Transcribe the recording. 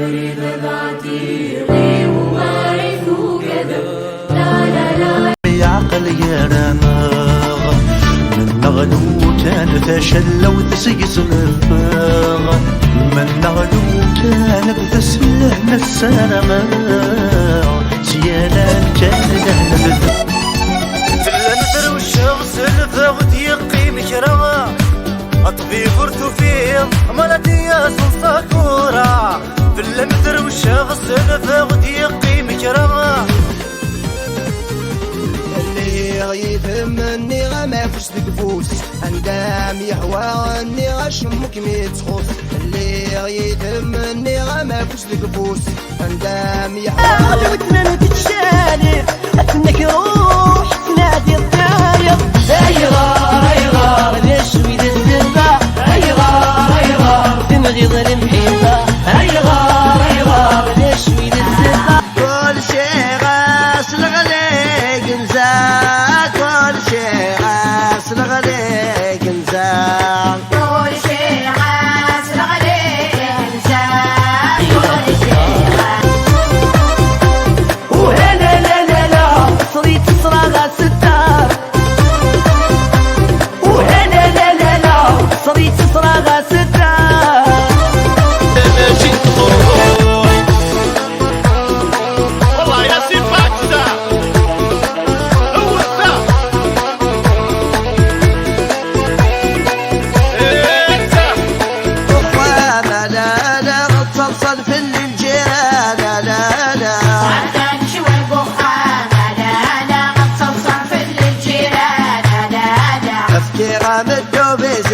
أبرد العتيق ومارث كذب لا لا لا يا عقلي رماغ من نغلو كان فشل وتسيس الفاغ من نغلو كان بتسلم السلامة سيانا كان لهنا في النذر والشمس الفاغ يقي مكرمة أطفي فرتو فيه مالتي يا ساكورا في النذر والشمس الفاغ يقي مكرمة يفهمني غما فاش تكفوس اندام يحوى اني غشمك ميتخوص اللي يفهمني غما فاش تكفوس اندام يحوى وتمنى تتشالي اتنك روح تنادي الطاير اي غار ليش ويد الزبا اي غار تنغيض المحيطه اي غار ليش ويد الزبا كل شي غاس الغليق نزاع كل شي غاس الغليق نزاع كل شيء غاس الغليق نزاع كل شيء وهلا لا لا لا صريت صراغة ستار وهلا لا لا لا صريت صراغة ستار والله يا سيفاك ذا هو ذا وخوانا لا لا تصلصل في الجيران لا لا عدن شوي بخانة لا لا غتصلصل في الجيران لا لا تفكير مدو بزي